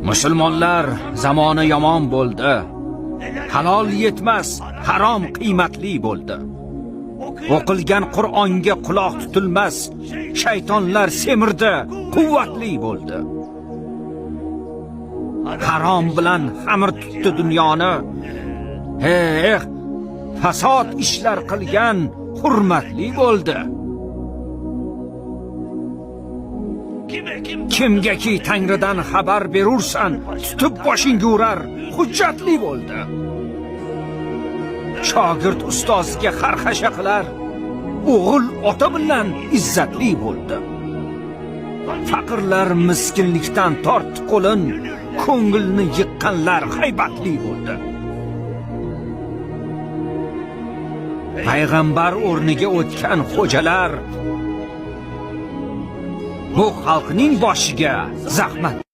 Musulmonlar zamoni yomon bo'ldi. Halol yetmas, harom qiymatli bo'ldi. O'qilgan Qur'onga quloq tutilmas, shaytonlar semirdi, quvvatli bo'ldi. Harom bilan xamir tutdi dunyoni. Fasod ishlar qilgan hurmatli bo'ldi. Kimgaki Tangridan xabar berursan, tutib boshingga urar, hujjatli bo'ldi. Shogird ustozga xarxasha qilar, o'g'il ota bilan izzatli bo'ldi. Faqirlar miskinlikdan tortdi qo'lin, ko'ngilni yiqqanlar haybatli bo'ldi. Payg'ambar o'rniga o'tgan xo'jalar bu xalqning boshiga zahmat